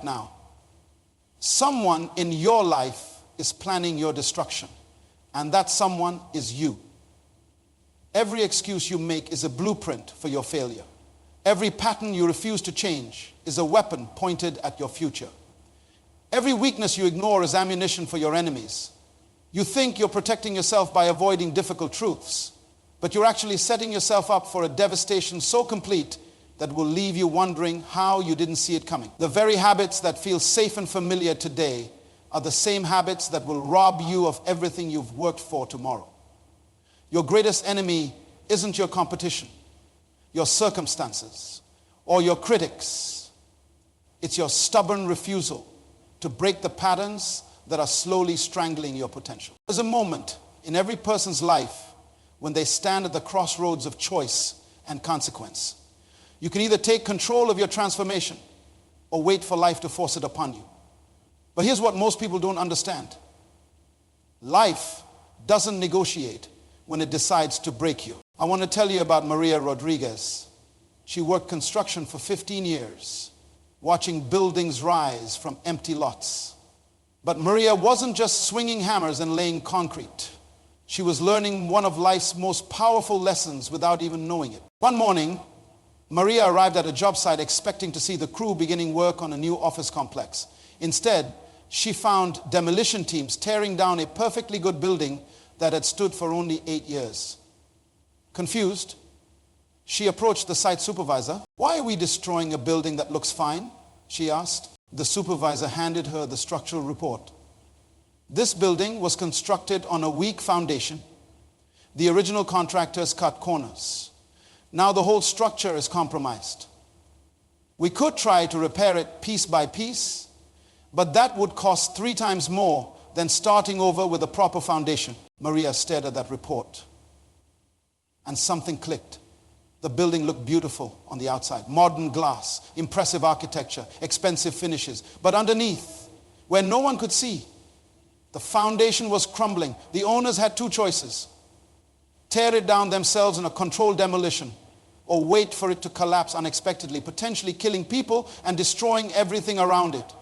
right now. Someone in your life is planning your destruction, and that someone is you. Every excuse you make is a blueprint for your failure. Every pattern you refuse to change is a weapon pointed at your future. Every weakness you ignore is ammunition for your enemies. You think you're protecting yourself by avoiding difficult truths, but you're actually setting yourself up for a devastation so complete that will leave you wondering how you didn't see it coming. The very habits that feel safe and familiar today are the same habits that will rob you of everything you've worked for tomorrow. Your greatest enemy isn't your competition, your circumstances, or your critics. It's your stubborn refusal to break the patterns that are slowly strangling your potential. There's a moment in every person's life when they stand at the crossroads of choice and consequence. You can either take control of your transformation or wait for life to force it upon you. But here's what most people don't understand. Life doesn't negotiate when it decides to break you. I want to tell you about Maria Rodriguez. She worked construction for 15 years, watching buildings rise from empty lots. But Maria wasn't just swinging hammers and laying concrete. She was learning one of life's most powerful lessons without even knowing it. One morning, Maria arrived at a job site expecting to see the crew beginning work on a new office complex. Instead, she found demolition teams tearing down a perfectly good building that had stood for only 8 years. Confused, she approached the site supervisor. "Why are we destroying a building that looks fine?" she asked. The supervisor handed her the structural report. This building was constructed on a weak foundation. The original contractors cut corners. Now the whole structure is compromised. We could try to repair it piece by piece, but that would cost 3 times more than starting over with a proper foundation. Maria stared at that report, and something clicked. The building looked beautiful on the outside. Modern glass, impressive architecture, expensive finishes. But underneath, where no one could see, the foundation was crumbling. The owners had 2 choices. Tear it down themselves in a controlled demolition, or wait for it to collapse unexpectedly, potentially killing people and destroying everything around it.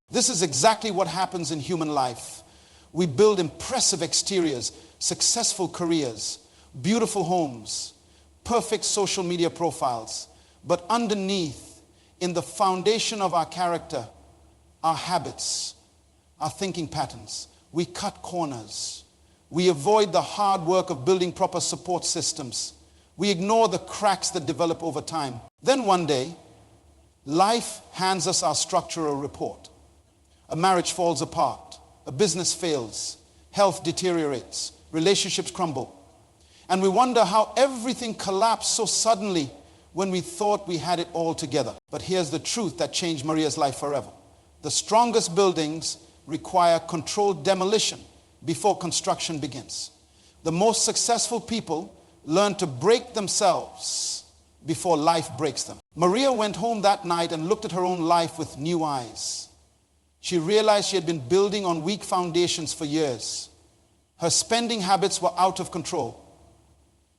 This is exactly what happens in human life. We build impressive exteriors, successful careers, beautiful homes, perfect social media profiles. But underneath, in the foundation of our character, our habits, our thinking patterns, we cut corners. We avoid the hard work of building proper support systems. We ignore the cracks that develop over time. Then one day, life hands us our structural report. A marriage falls apart. A business fails. Health deteriorates. Relationships crumble. And we wonder how everything collapsed so suddenly when we thought we had it all together. But here's the truth that changed Maria's life forever. The strongest buildings require controlled demolition before construction begins. The most successful people learn to break themselves before life breaks them. Maria went home that night and looked at her own life with new eyes. She realized she had been building on weak foundations for years. Her spending habits were out of control.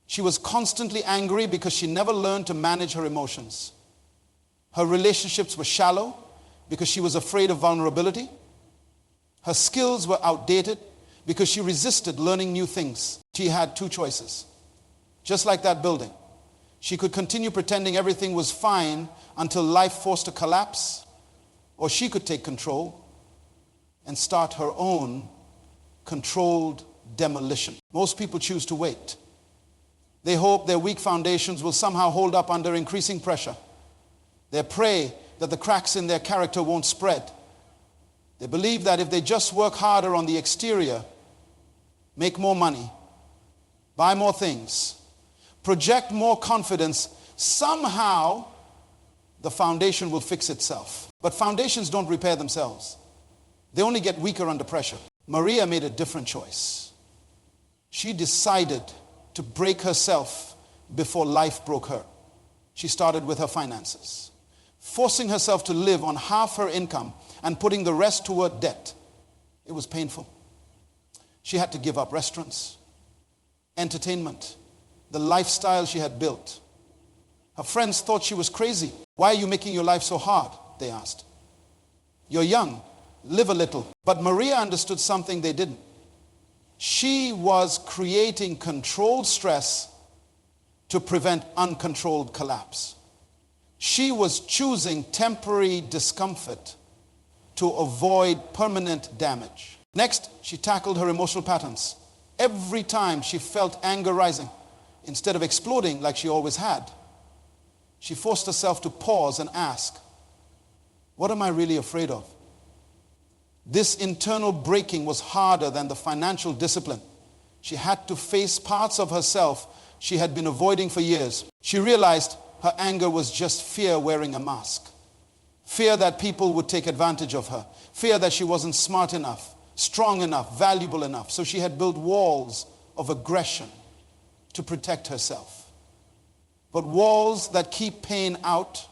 She was constantly angry because she never learned to manage her emotions. Her relationships were shallow because she was afraid of vulnerability. Her skills were outdated because she resisted learning new things. She had 2 choices. Just like that building, she could continue pretending everything was fine until life forced a collapse, or she could take control and start her own controlled demolition. Most people choose to wait. They hope their weak foundations will somehow hold up under increasing pressure. They pray that the cracks in their character won't spread. They believe that if they just work harder on the exterior, make more money, buy more things, project more confidence, somehow the foundation will fix itself. But foundations don't repair themselves. They only get weaker under pressure. Maria made a different choice. She decided to break herself before life broke her. She started with her finances, forcing herself to live on half her income and putting the rest toward debt. It was painful. She had to give up restaurants, entertainment, the lifestyle she had built. Her friends thought she was crazy. "Why are you making your life so hard?" they asked. You're young, live a little. But Maria understood something they didn't. She was creating controlled stress to prevent uncontrolled collapse. She was choosing temporary discomfort to avoid permanent damage. Next, she tackled her emotional patterns. Every time she felt anger rising, instead of exploding like she always had, she forced herself to pause and ask, what am I really afraid of? This internal breaking was harder than the financial discipline. She had to face parts of herself she had been avoiding for years. She realized her anger was just fear wearing a mask. Fear that people would take advantage of her. Fear that she wasn't smart enough, strong enough, valuable enough. So she had built walls of aggression to protect herself. But walls that keep pain out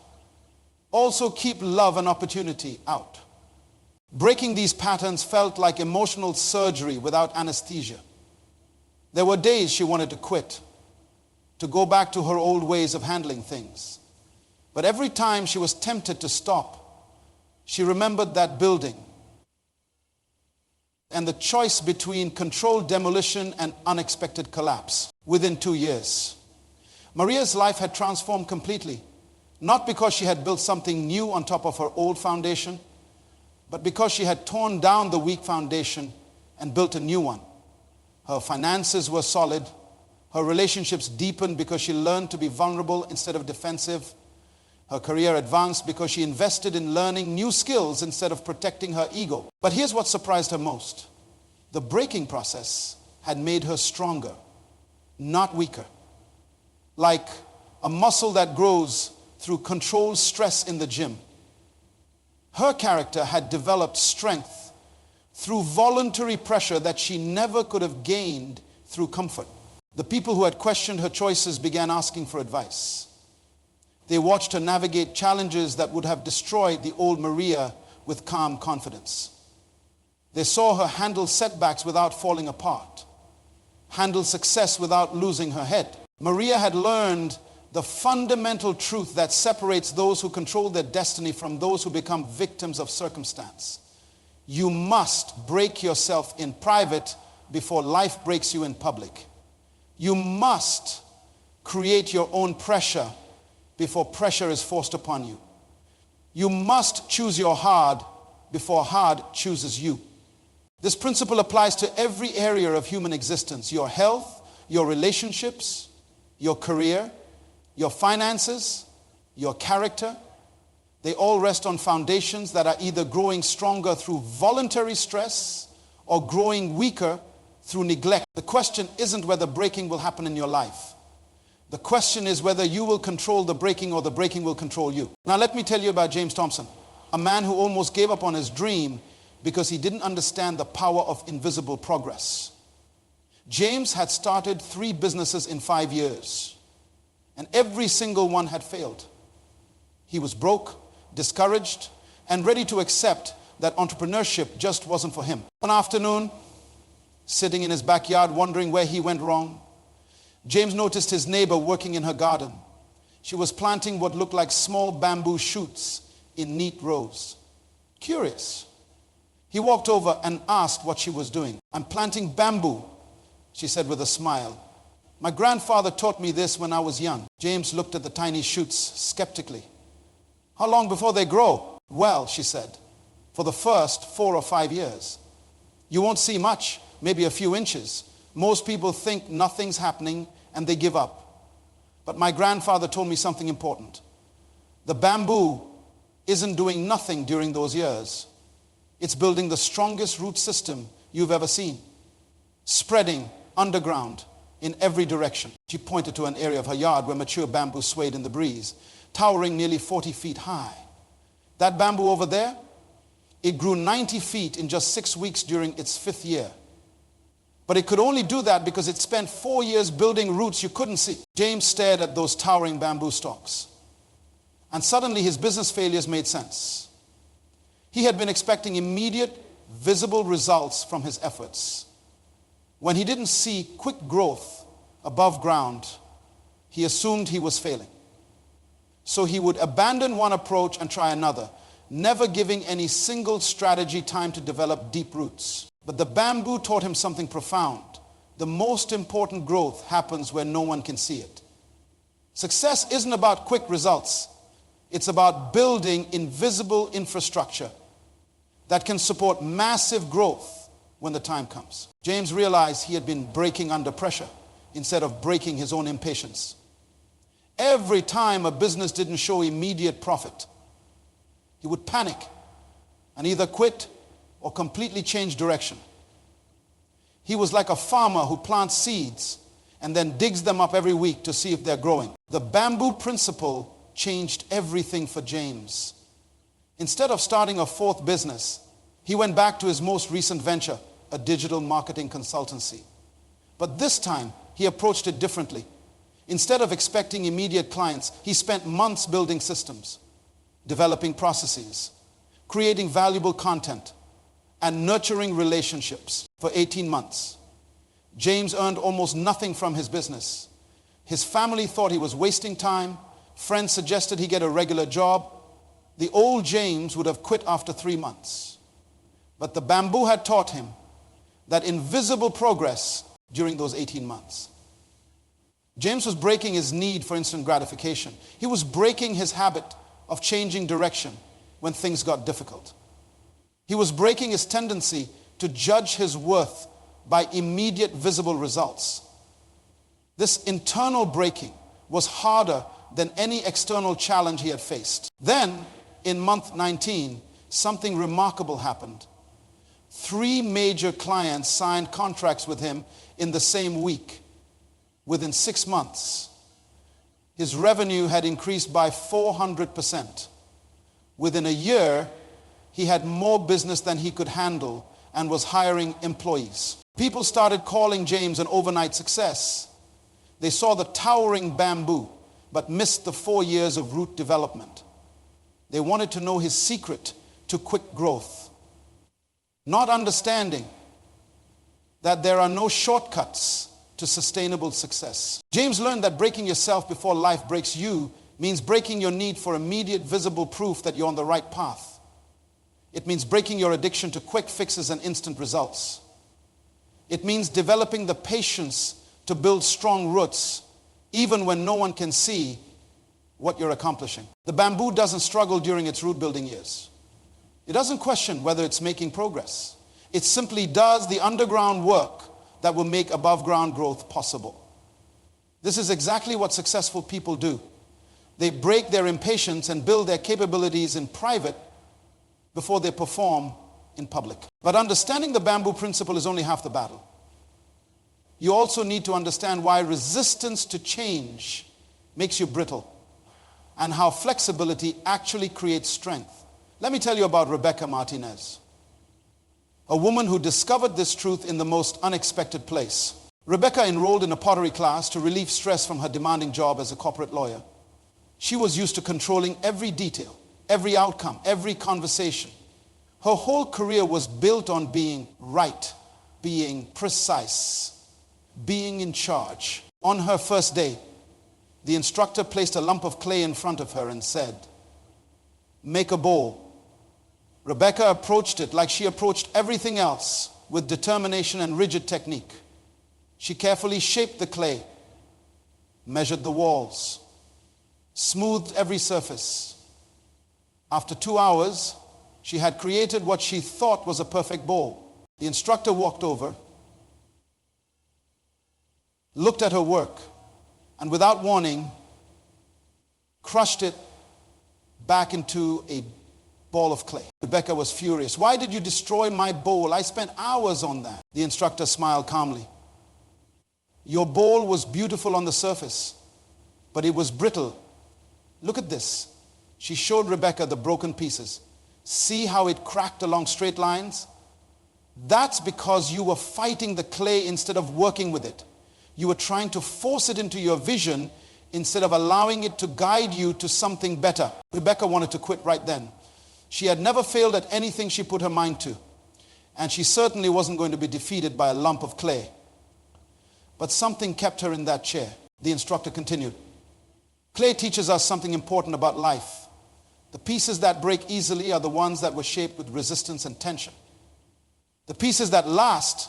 also keep love and opportunity out. Breaking these patterns felt like emotional surgery without anesthesia. There were days she wanted to quit, to go back to her old ways of handling things. But every time she was tempted to stop, she remembered that building and the choice between controlled demolition and unexpected collapse. Within 2 years, Maria's life had transformed completely, not because she had built something new on top of her old foundation, but because she had torn down the weak foundation and built a new one. Her finances were solid. Her relationships deepened because she learned to be vulnerable instead of defensive. Her career advanced because she invested in learning new skills instead of protecting her ego. But here's what surprised her most. The breaking process had made her stronger, not weaker. Like a muscle that grows through controlled stress in the gym. Her character had developed strength through voluntary pressure that she never could have gained through comfort. The people who had questioned her choices began asking for advice. They watched her navigate challenges that would have destroyed the old Maria with calm confidence. They saw her handle setbacks without falling apart, handle success without losing her head. Maria had learned the fundamental truth that separates those who control their destiny from those who become victims of circumstance. You must break yourself in private before life breaks you in public. You must create your own pressure before pressure is forced upon you. You must choose your hard before hard chooses you. This principle applies to every area of human existence: your health, your relationships, your career, your finances, your character. They all rest on foundations that are either growing stronger through voluntary stress or growing weaker through neglect. The question isn't whether breaking will happen in your life. The question is whether you will control the breaking or the breaking will control you. Now let me tell you about James Thompson, a man who almost gave up on his dream because he didn't understand the power of invisible progress. James had started 3 businesses in 5 years, and every single one had failed. He was broke, discouraged, and ready to accept that entrepreneurship just wasn't for him. One afternoon, sitting in his backyard wondering where he went wrong, James noticed his neighbor working in her garden. She was planting what looked like small bamboo shoots in neat rows. Curious, he walked over and asked what she was doing. "I'm planting bamboo," she said with a smile. "My grandfather taught me this when I was young." James looked at the tiny shoots skeptically. "How long before they grow?" "Well," she said, "for the first 4 or 5 years. You won't see much, maybe a few inches. Most people think nothing's happening and they give up. But my grandfather told me something important. The bamboo isn't doing nothing during those years. It's building the strongest root system you've ever seen, spreading underground in every direction." She pointed to an area of her yard where mature bamboo swayed in the breeze, towering nearly 40 feet high. "That bamboo over there, it grew 90 feet in just 6 weeks during its 5th year. But it could only do that because it spent 4 years building roots you couldn't see." James stared at those towering bamboo stalks, and suddenly his business failures made sense. He had been expecting immediate, visible results from his efforts. When he didn't see quick growth above ground, he assumed he was failing. So he would abandon one approach and try another. never giving any single strategy time to develop deep roots. But the bamboo taught him something profound. The most important growth happens where no one can see it. Success isn't about quick results. It's about building invisible infrastructure that can support massive growth when the time comes. James realized he had been breaking under pressure instead of breaking his own impatience. Every time a business didn't show immediate profit, he would panic and either quit or completely change direction. He was like a farmer who plants seeds and then digs them up every week to see if they're growing. The bamboo principle changed everything for James. Instead of starting a fourth business, he went back to his most recent venture, a digital marketing consultancy. But this time, he approached it differently. Instead of expecting immediate clients, he spent months building systems, developing processes, creating valuable content, and nurturing relationships for 18 months. James earned almost nothing from his business. His family thought he was wasting time. Friends suggested he get a regular job. The old James would have quit after 3 months. But the bamboo had taught him that invisible progress during those 18 months. James was breaking his need for instant gratification. He was breaking his habit of changing direction when things got difficult. He was breaking his tendency to judge his worth by immediate visible results. This internal breaking was harder than any external challenge he had faced. Then, in month 19, something remarkable happened. 3 major clients signed contracts with him in the same week. Within 6 months, his revenue had increased by 400%. Within a year, he had more business than he could handle and was hiring employees. People started calling James an overnight success. They saw the towering bamboo, but missed the 4 years of root development. They wanted to know his secret to quick growth, not understanding that there are no shortcuts to sustainable success. James learned that breaking yourself before life breaks you means breaking your need for immediate visible proof that you're on the right path. It means breaking your addiction to quick fixes and instant results. It means developing the patience to build strong roots even when no one can see what you're accomplishing. The bamboo doesn't struggle during its root building years. It doesn't question whether it's making progress. It simply does the underground work that will make above ground growth possible. This is exactly what successful people do. They break their impatience and build their capabilities in private before they perform in public. But understanding the bamboo principle is only half the battle. You also need to understand why resistance to change makes you brittle and how flexibility actually creates strength. Let me tell you about Rebecca Martinez, a woman who discovered this truth in the most unexpected place. Rebecca enrolled in a pottery class to relieve stress from her demanding job as a corporate lawyer. She was used to controlling every detail, every outcome, every conversation. Her whole career was built on being right, being precise, being in charge. On her first day, the instructor placed a lump of clay in front of her and said, "Make a bowl." Rebecca approached it like she approached everything else, with determination and rigid technique. She carefully shaped the clay, measured the walls, smoothed every surface. After 2 hours, she had created what she thought was a perfect bowl. The instructor walked over, looked at her work, and without warning, crushed it back into a ball of clay. Rebecca was furious. "Why did you destroy my bowl? I spent hours on that." The instructor smiled calmly. "Your bowl was beautiful on the surface, but it was brittle. Look at this." She showed Rebecca the broken pieces. "See how it cracked along straight lines? That's because you were fighting the clay instead of working with it. You were trying to force it into your vision instead of allowing it to guide you to something better." Rebecca wanted to quit right then. She had never failed at anything she put her mind to, and she certainly wasn't going to be defeated by a lump of clay. But something kept her in that chair. The instructor continued, "Clay teaches us something important about life. The pieces that break easily are the ones that were shaped with resistance and tension. The pieces that last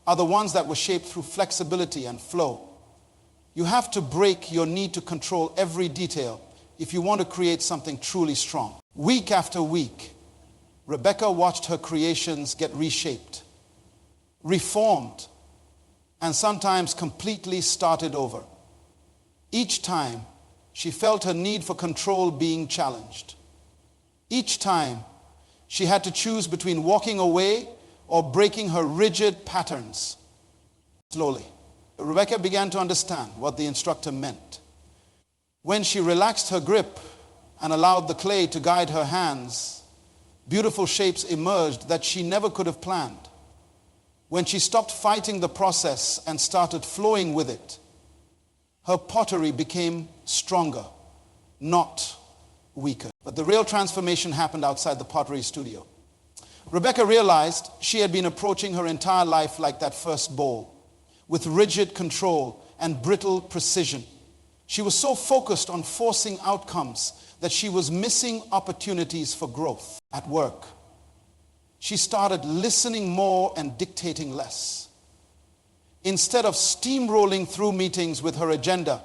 are the ones that were shaped through flexibility and flow. You have to break your need to control every detail if you want to create something truly strong. Week after week, Rebecca watched her creations get reshaped, reformed, and sometimes completely started over. Each time, she felt her need for control being challenged. Each time, she had to choose between walking away or breaking her rigid patterns. Slowly, Rebecca began to understand what the instructor meant. When she relaxed her grip and allowed the clay to guide her hands, beautiful shapes emerged that she never could have planned. When she stopped fighting the process and started flowing with it, her pottery became stronger, not weaker. But the real transformation happened outside the pottery studio. Rebecca realized she had been approaching her entire life like that first bowl, with rigid control and brittle precision. She was so focused on forcing outcomes that she was missing opportunities for growth. At work, she started listening more and dictating less. Instead of steamrolling through meetings with her agenda,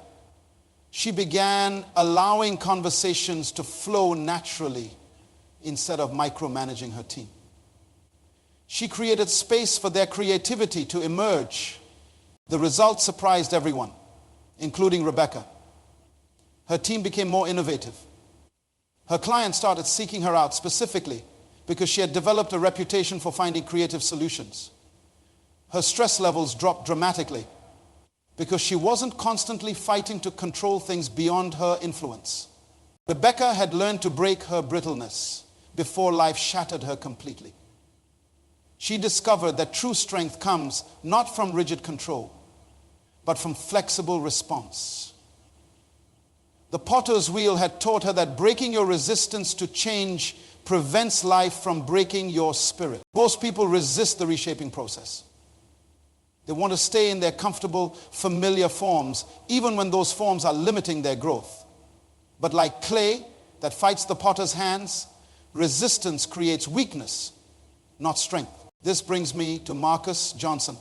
she began allowing conversations to flow naturally instead of micromanaging her team. She created space for their creativity to emerge. The result surprised everyone, including Rebecca. Her team became more innovative. Her clients started seeking her out specifically because she had developed a reputation for finding creative solutions. Her stress levels dropped dramatically because she wasn't constantly fighting to control things beyond her influence. Rebecca had learned to break her brittleness before life shattered her completely. She discovered that true strength comes not from rigid control, but from flexible response. The potter's wheel had taught her that breaking your resistance to change prevents life from breaking your spirit. Most people resist the reshaping process. They want to stay in their comfortable, familiar forms, even when those forms are limiting their growth. But like clay that fights the potter's hands, resistance creates weakness, not strength. This brings me to Marcus Johnson,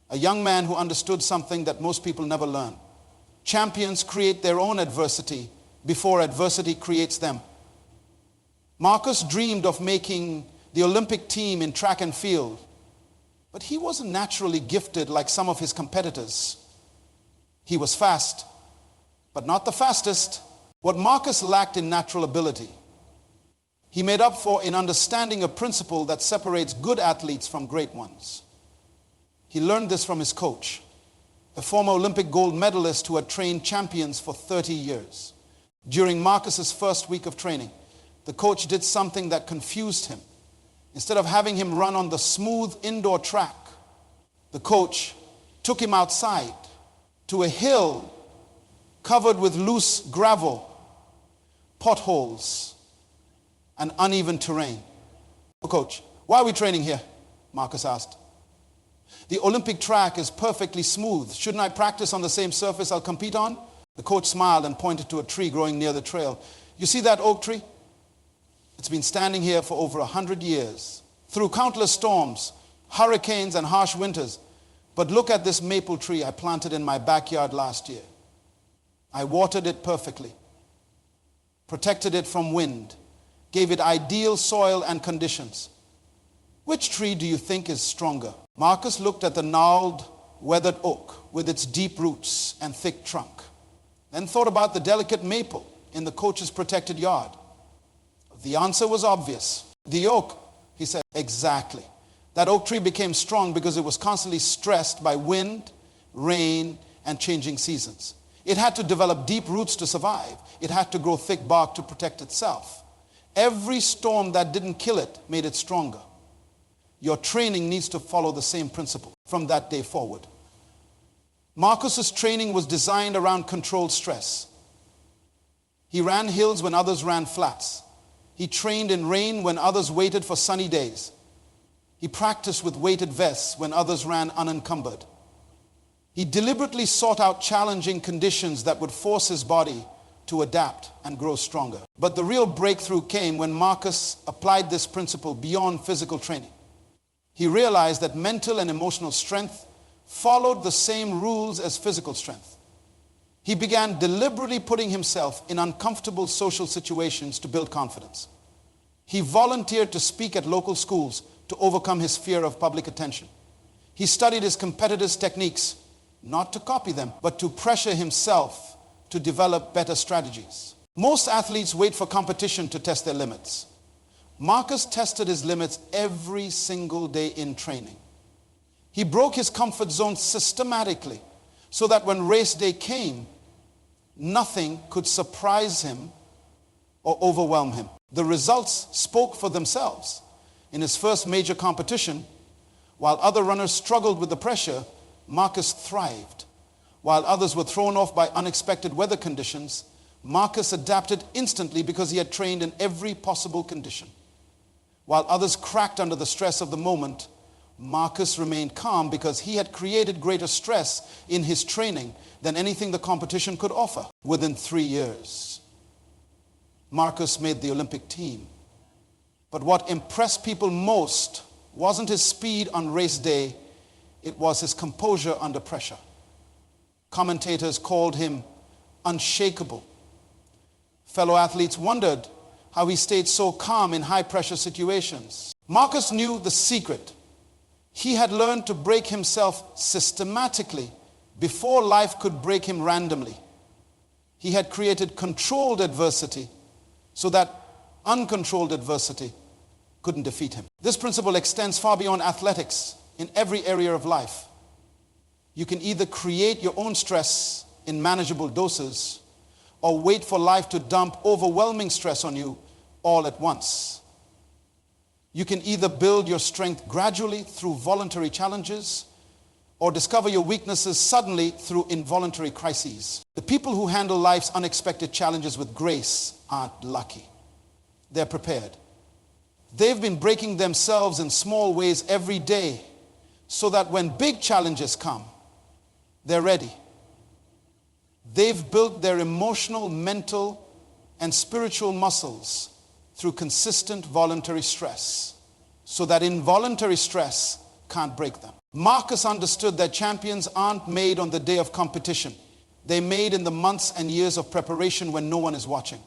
a young man who understood something that most people never learn. Champions create their own adversity before adversity creates them. Marcus dreamed of making the Olympic team in track and field, but he wasn't naturally gifted like some of his competitors. He was fast, but not the fastest. What Marcus lacked in natural ability, he made up for in understanding a principle that separates good athletes from great ones. He learned this from his coach, a former Olympic gold medalist who had trained champions for 30 years. During Marcus's first week of training, the coach did something that confused him. Instead of having him run on the smooth indoor track, the coach took him outside to a hill covered with loose gravel, potholes, and uneven terrain. Coach, why are we training here? Marcus asked. The Olympic track is perfectly smooth. Shouldn't I practice on the same surface I'll compete on? The coach smiled and pointed to a tree growing near the trail. You see that oak tree? It's been standing here for over 100 years, through countless storms, hurricanes, and harsh winters. But look at this maple tree I planted in my backyard last year. I watered it perfectly, protected it from wind, gave it ideal soil and conditions. Which tree do you think is stronger? Marcus looked at the gnarled, weathered oak with its deep roots and thick trunk, then thought about the delicate maple in the coach's protected yard. The answer was obvious. The oak, he said. Exactly. That oak tree became strong because it was constantly stressed by wind, rain, and changing seasons. It had to develop deep roots to survive. It had to grow thick bark to protect itself. Every storm that didn't kill it made it stronger. Your training needs to follow the same principle from that day forward. Marcus's training was designed around controlled stress. He ran hills when others ran flats. He trained in rain when others waited for sunny days. He practiced with weighted vests when others ran unencumbered. He deliberately sought out challenging conditions that would force his body to adapt and grow stronger. But the real breakthrough came when Marcus applied this principle beyond physical training. He realized that mental and emotional strength followed the same rules as physical strength. He began deliberately putting himself in uncomfortable social situations to build confidence. He volunteered to speak at local schools to overcome his fear of public attention. He studied his competitors' techniques, not to copy them, but to pressure himself to develop better strategies. Most athletes wait for competition to test their limits. Marcus tested his limits every single day in training. He broke his comfort zone systematically so that when race day came, nothing could surprise him or overwhelm him. The results spoke for themselves. In his first major competition, while other runners struggled with the pressure, Marcus thrived. While others were thrown off by unexpected weather conditions, Marcus adapted instantly because he had trained in every possible condition. While others cracked under the stress of the moment, Marcus remained calm because he had created greater stress in his training than anything the competition could offer. Within 3 years, Marcus made the Olympic team. But what impressed people most wasn't his speed on race day, it was his composure under pressure. Commentators called him unshakable. Fellow athletes wondered how he stayed so calm in high-pressure situations. Marcus knew the secret. He had learned to break himself systematically before life could break him randomly. He had created controlled adversity so that uncontrolled adversity couldn't defeat him. This principle extends far beyond athletics in every area of life. You can either create your own stress in manageable doses or wait for life to dump overwhelming stress on you all at once. You can either build your strength gradually through voluntary challenges or discover your weaknesses suddenly through involuntary crises. The people who handle life's unexpected challenges with grace aren't lucky. They're prepared. They've been breaking themselves in small ways every day so that when big challenges come, they're ready. They've built their emotional, mental, and spiritual muscles through consistent voluntary stress so that involuntary stress can't break them. Marcus understood that champions aren't made on the day of competition. They're made in the months and years of preparation when no one is watching.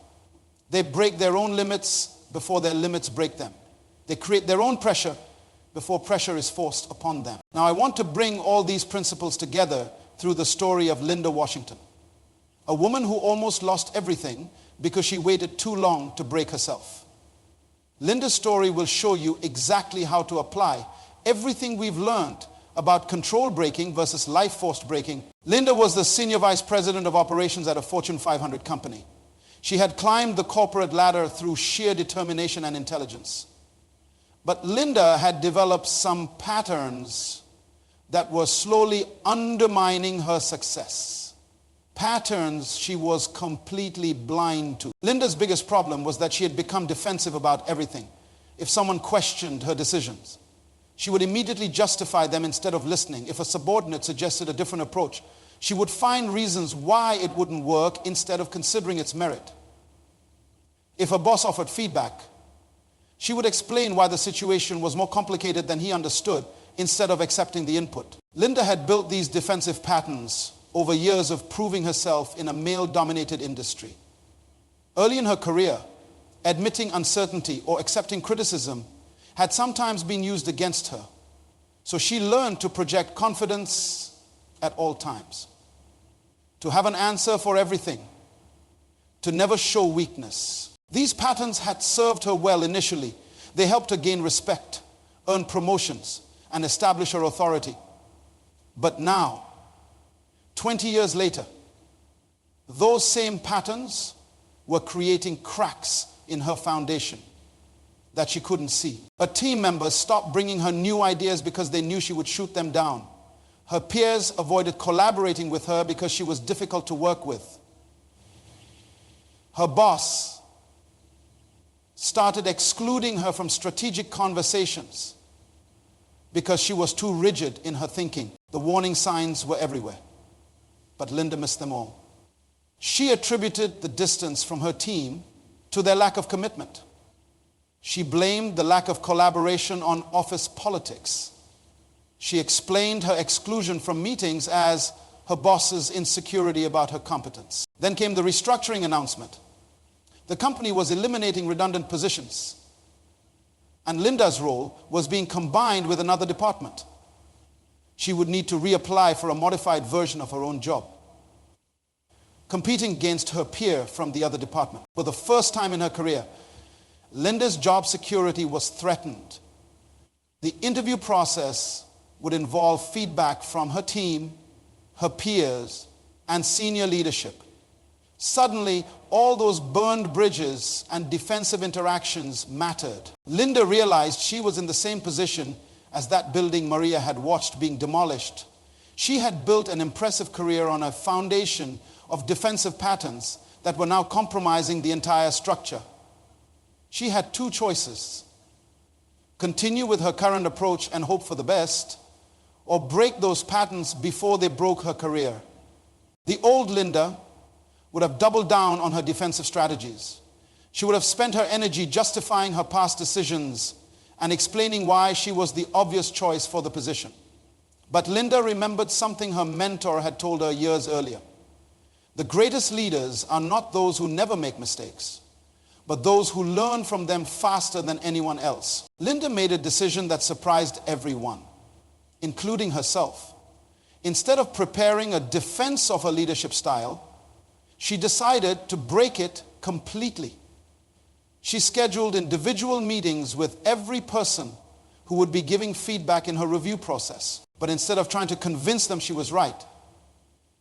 They break their own limits before their limits break them. They create their own pressure before pressure is forced upon them. Now, I want to bring all these principles together through the story of Linda Washington, a woman who almost lost everything because she waited too long to break herself. Linda's story will show you exactly how to apply everything we've learned about control breaking versus life-forced breaking. Linda was the senior vice president of operations at a Fortune 500 company. She had climbed the corporate ladder through sheer determination and intelligence. But Linda had developed some patterns that were slowly undermining her success. Patterns she was completely blind to. Linda's biggest problem was that she had become defensive about everything. If someone questioned her decisions, she would immediately justify them instead of listening. If a subordinate suggested a different approach, she would find reasons why it wouldn't work instead of considering its merit. If a boss offered feedback, she would explain why the situation was more complicated than he understood instead of accepting the input. Linda had built these defensive patterns over years of proving herself in a male-dominated industry. Early in her career, admitting uncertainty or accepting criticism had sometimes been used against her. So she learned to project confidence at all times, to have an answer for everything, to never show weakness. These patterns had served her well initially. They helped her gain respect, earn promotions, and establish her authority. But now, 20 years later, those same patterns were creating cracks in her foundation that she couldn't see. Her team members stopped bringing her new ideas because they knew she would shoot them down. Her peers avoided collaborating with her because she was difficult to work with. Her boss started excluding her from strategic conversations because she was too rigid in her thinking. The warning signs were everywhere, but Linda missed them all. She attributed the distance from her team to their lack of commitment. She blamed the lack of collaboration on office politics. She explained her exclusion from meetings as her boss's insecurity about her competence. Then came the restructuring announcement. The company was eliminating redundant positions, and Linda's role was being combined with another department. She would need to reapply for a modified version of her own job, competing against her peer from the other department. For the first time in her career, Linda's job security was threatened. The interview process would involve feedback from her team, her peers, and senior leadership. Suddenly, all those burned bridges and defensive interactions mattered. Linda realized she was in the same position as that building Maria had watched being demolished. She had built an impressive career on a foundation of defensive patterns that were now compromising the entire structure. She had two choices: continue with her current approach and hope for the best, or break those patterns before they broke her career. The old Linda would have doubled down on her defensive strategies. She would have spent her energy justifying her past decisions and explaining why she was the obvious choice for the position. But Linda remembered something her mentor had told her years earlier. The greatest leaders are not those who never make mistakes, but those who learn from them faster than anyone else. Linda made a decision that surprised everyone, including herself. Instead of preparing a defense of her leadership style, she decided to break it completely. She scheduled individual meetings with every person who would be giving feedback in her review process. But instead of trying to convince them she was right,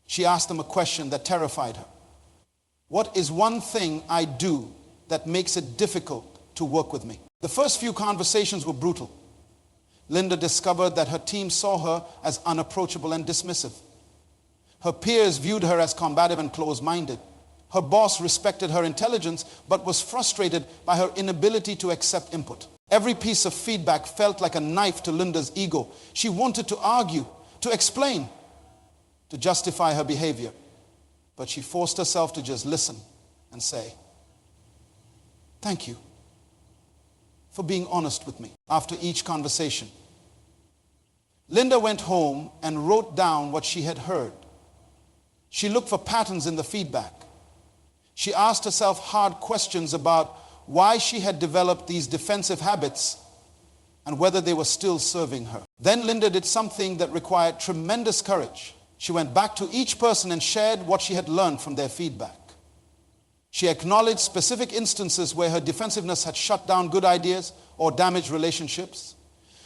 she asked them a question that terrified her. What is one thing I do that makes it difficult to work with me? The first few conversations were brutal. Linda discovered that her team saw her as unapproachable and dismissive. Her peers viewed her as combative and close-minded. Her boss respected her intelligence, but was frustrated by her inability to accept input. Every piece of feedback felt like a knife to Linda's ego. She wanted to argue, to explain, to justify her behavior. But she forced herself to just listen and say, "Thank you for being honest with me." After each conversation, Linda went home and wrote down what she had heard. She looked for patterns in the feedback. She asked herself hard questions about why she had developed these defensive habits and whether they were still serving her. Then Linda did something that required tremendous courage. She went back to each person and shared what she had learned from their feedback. She acknowledged specific instances where her defensiveness had shut down good ideas or damaged relationships.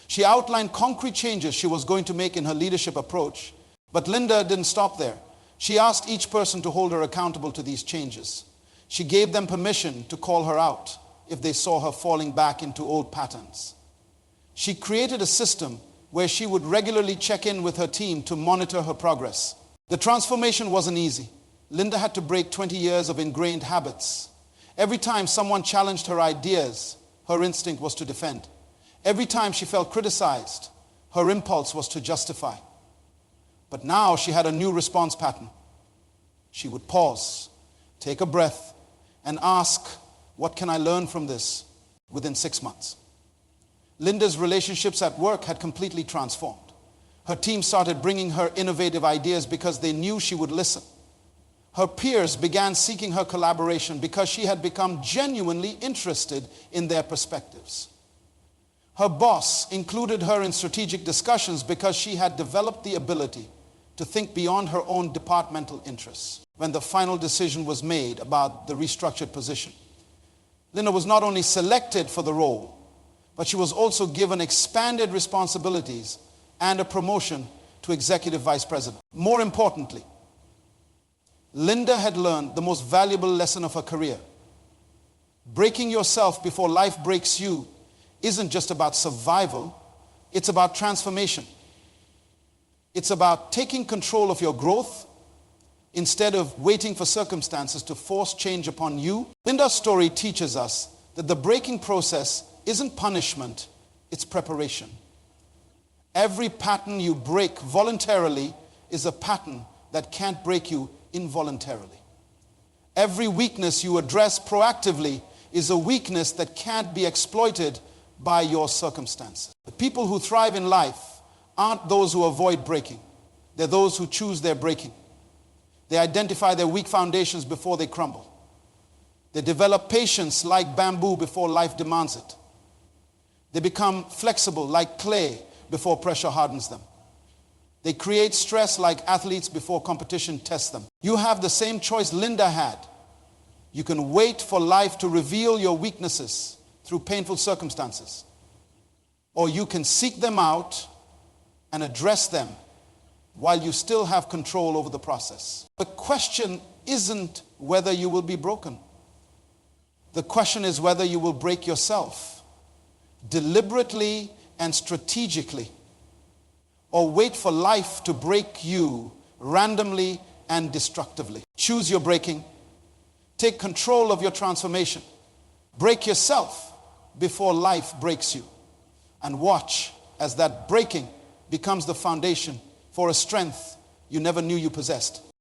She outlined concrete changes she was going to make in her leadership approach. But Linda didn't stop there. She asked each person to hold her accountable to these changes. She gave them permission to call her out if they saw her falling back into old patterns. She created a system where she would regularly check in with her team to monitor her progress. The transformation wasn't easy. Linda had to break 20 years of ingrained habits. Every time someone challenged her ideas, her instinct was to defend. Every time she felt criticized, her impulse was to justify. But now she had a new response pattern. She would pause, take a breath, and ask, "What can I learn from this?" within 6 months. Linda's relationships at work had completely transformed. Her team started bringing her innovative ideas because they knew she would listen. Her peers began seeking her collaboration because she had become genuinely interested in their perspectives. Her boss included her in strategic discussions because she had developed the ability to think beyond her own departmental interests. When the final decision was made about the restructured position, Linda was not only selected for the role, but she was also given expanded responsibilities and a promotion to executive vice president. More importantly, Linda had learned the most valuable lesson of her career. Breaking yourself before life breaks you isn't just about survival, it's about transformation. It's about taking control of your growth instead of waiting for circumstances to force change upon you. Linda's story teaches us that the breaking process isn't punishment, it's preparation. Every pattern you break voluntarily is a pattern that can't break you involuntarily. Every weakness you address proactively is a weakness that can't be exploited by your circumstances. The people who thrive in life aren't those who avoid breaking. They're those who choose their breaking. They identify their weak foundations before they crumble. They develop patience like bamboo before life demands it. They become flexible like clay before pressure hardens them. They create stress like athletes before competition tests them. You have the same choice Linda had. You can wait for life to reveal your weaknesses through painful circumstances, or you can seek them out and address them while you still have control over the process. The question isn't whether you will be broken. The question is whether you will break yourself deliberately and strategically, or wait for life to break you randomly and destructively. Choose your breaking. Take control of your transformation. Break yourself before life breaks you. And watch as that breaking becomes the foundation for a strength you never knew you possessed.